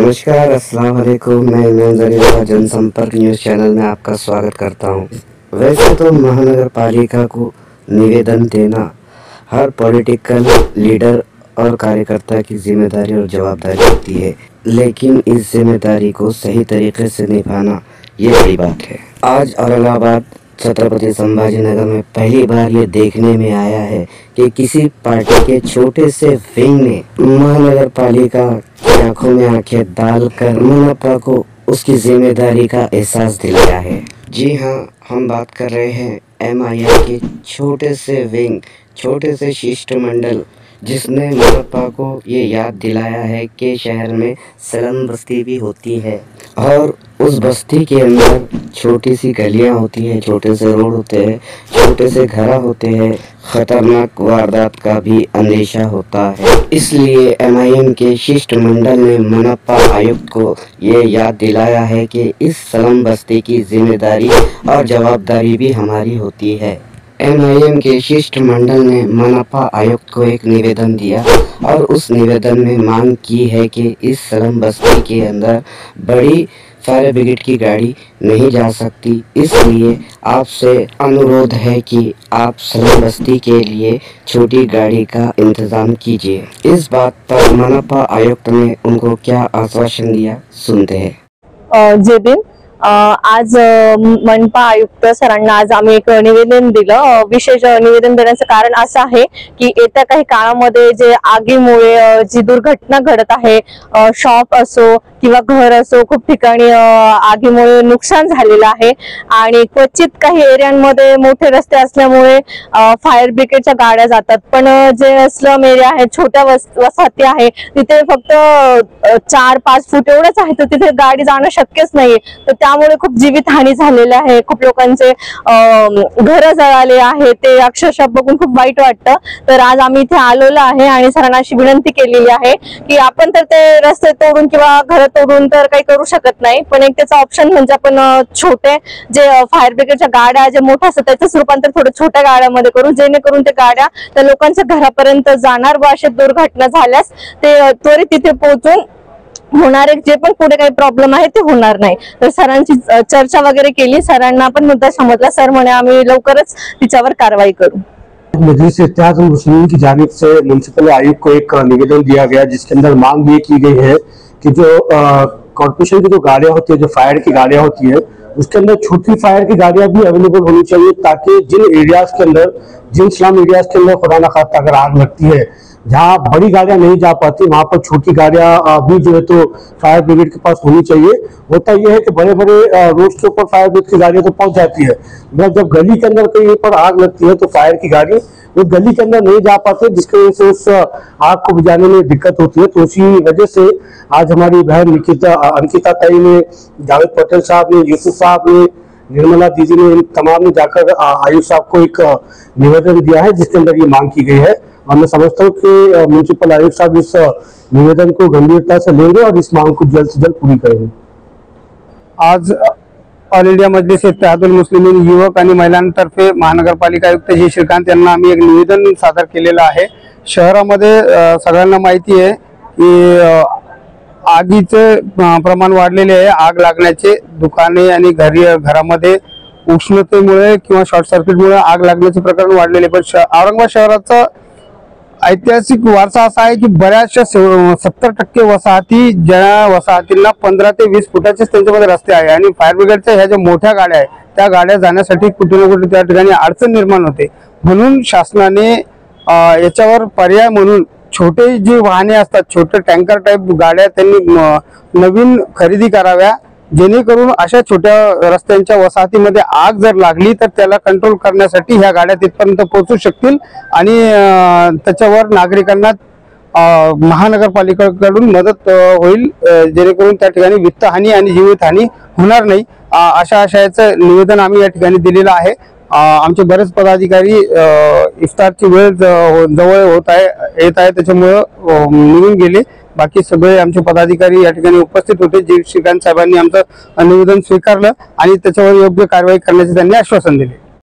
नमस्कार, अस्सलाम वालेकुम। मैं इमरान जरीवाला जनसंपर्क न्यूज़ चैनल में आपका स्वागत करता हूं। वैसे तो महानगर पालिका को निवेदन देना हर पॉलिटिकल लीडर और कार्यकर्ता की जिम्मेदारी और जवाबदारी होती है, लेकिन इस जिम्मेदारी को सही तरीके से निभाना ये बड़ी बात है। आज औरंगाबाद छत्रपति संभाजी नगर में पहली बार ये देखने में आया है कि किसी पार्टी के छोटे से विंग ने महानगर पालिका की आंखों में आंखें डालकर मनपा को उसकी जिम्मेदारी का एहसास दिलाया है। जी हाँ, हम बात कर रहे हैं MIM के छोटे से विंग, छोटे से शिष्टमंडल, जिसने मनपा को ये याद दिलाया है कि शहर में स्लम बस्ती भी होती है और उस बस्ती के अंदर छोटी सी गलियां होती हैं, छोटे से रोड होते हैं, छोटे से घर होते हैं, खतरनाक वारदात का भी अंदेशा होता है। इसलिए MIM के शिष्टमंडल ने मनपा आयुक्त को ये याद दिलाया है कि इस स्लम बस्ती की जिम्मेदारी और जवाबदारी भी हमारी होती है। MIM के शिष्टमंडल ने मनपा आयुक्त को एक निवेदन दिया और उस निवेदन में मांग की है कि इस स्लम बस्ती के अंदर बड़ी फायर ब्रिगेड की गाड़ी नहीं जा सकती। इसलिए आपसे अनुरोध है कि आप स्लम बस्ती के लिए छोटी गाड़ी का इंतजाम कीजिए। इस बात पर मनपा आयुक्त ने उनको क्या आश्वासन दिया, सुनते हैं। जे दिन आज मनपा आयुक्त सरांना आज आम्ही एक निवेदन दिलं। विशेष निवेदन देण्याचं कारण असं आहे की येत्या काही काळामध्ये जे आगीमुळे जी दुर्घटना घडत आहे, शॉप असो किंवा घर असो, खूप ठिकाणी आगीमुळे नुकसान झालेलं आहे आणि क्वचित काही एरियांमध्ये मोठे रस्ते असल्यामुळे फायर ब्रिगेडच्या गाड्या जातात, पण जे स्लम एरिया आहे, छोट्या वसाहती आहे, तिथे फक्त 4-5 फूट एवढंच आहे, तर तिथे गाडी जाणं शक्यच नाहीये। तर त्यामुळे खूप जीवितहानी झालेली आहे, खूप लोकांचे घर जळाले आहे, ते अक्षरशः बघून खूप वाईट वाटतं। तर आज आम्ही इथे आलेलो आहे आणि सरांना अशी विनंती केलेली आहे की आपण तर ते रस्ते तोडून किंवा घर तोडून तर काही करू शकत नाही, पण एक त्याचा ऑप्शन म्हणजे आपण छोटे जे फायर ब्रिगेडच्या गाड्या जे मोठ्या असतात त्याचं रूपांतर थोडं छोट्या गाड्यामध्ये करू, जेणेकरून ते गाड्या त्या लोकांच्या घरापर्यंत जाणार व अशा दुर्घटना झाल्यास ते त्वरित तिथे पोहोचून होणारे जे पण पुढे काही प्रॉब्लेम आहे ते होणार नाही। तर सरांची चर्चा वगैरे केली, सरांना पण मुद्दा समजला। सर म्हणे आम्ही लवकरच तिच्यावर कारवाई करू। मजलिस इत्तेहाद मुस्लिमीन की जानिब से म्युनिसिपल आयुक्त को एक निवेदन दिया गया, जिसके अंदर मांग ये की गई है कि जो कॉर्पोरेशन की जो गाड़ियां होती है, जो फायर की गाड़ियां होती है, उसके अंदर छोटी फायर की गाड़ियां भी अवेलेबल होनी चाहिए, ताकि जिन एरियाज के अंदर, जिन स्लम एरियाज के अंदर खुदा न खास्ता अगर आग लगती है, जहाँ बड़ी गाड़ियां नहीं जा पाती, वहां पर छोटी गाड़ियां भी जो है तो फायर ब्रिगेड के पास होनी चाहिए। होता यह है कि बड़े बड़े रोड के ऊपर फायर ब्रिगेड की गाड़ियां तो पहुंच जाती है, मगर जब गली के अंदर कहीं पर आग लगती है तो फायर की गाड़ी वो गली के अंदर नहीं जा पाते, जिसकी वजह से उस आग को बुझाने में दिक्कत होती है। तो उसी वजह से आज हमारी बहन अंकिता ताई ने, जावेद पटेल साहब ने, यूसुफ साहब ने, निर्मला दीदी ने, इन तमाम ने जाकर आयुष साहब को एक निवेदन दिया है, जिसके अंदर ये मांग की गई है। और मैं समझता हूँ कि म्युनिसिपल आयुक्त साहब इस निवेदन को गंभीरता से लेंगे और इस मांग को जल्द से जल्द पूरी करेंगे। आज ऑल इंडिया मजलिस इत्तेहादुल मुस्लिमीन युवक आणि महिलांतर्फे महानगरपालिका आयुक्त जी श्रीकांत यांना आम्ही एक निवेदन सादर केलेलं आहे। शहरामध्ये सगळ्यांना माहिती आहे की आगीचे प्रमाण वाढलेले आहे, आग लागण्याचे, दुकाने आणि घरामध्ये उष्णतेमुळे किंवा शॉर्ट सर्किटमुळे आग लागण्याचे प्रकरण वाढलेले। पण औरंगाबाद शहराचा ऐतिहासिक वारसा असा आहे की बऱ्याचशा 70% वसाहती, ज्या वसाहतींना 15 ते 20 फुटाचेच त्यांच्यामध्ये रस्ते आहे आणि फायर ब्रिगेडच्या ह्या ज्या मोठ्या गाड्या आहेत त्या गाड्या जाण्यासाठी कुठे ना कुठे त्या ठिकाणी अडचण निर्माण होते। म्हणून शासनाने याच्यावर पर्याय म्हणून छोटे जी वाहने असतात, छोटे टँकर टाईप गाड्या त्यांनी नवीन खरेदी कराव्या, जेणेकरून अशा छोट्या रस्त्यांच्या वसाहतीमध्ये आग जर लागली तर त्याला कंट्रोल करण्यासाठी ह्या गाड्या तिथपर्यंत पोहोचू शकतील आणि त्याच्यावर नागरिकांना महानगरपालिकेकडून मदत होईल, जेणेकरून त्या ठिकाणी वित्तहानी आणि जीवितहानी होणार नाही। अशा आशयाचं निवेदन आम्ही या ठिकाणी दिलेलं आहे। आमचे बरेच पदाधिकारी इफ्तारची वेळ जवळ येत आहे त्याच्यामुळे निघून गेले। बाकी सगळे आमचे पदाधिकारी या ठिकाणी उपस्थित होते, जे श्रीकांत साहेबांनी आमचं निवेदन स्वीकारलं आणि त्याच्यावर योग्य कारवाई करण्याचे त्यांनी आश्वासन दिले।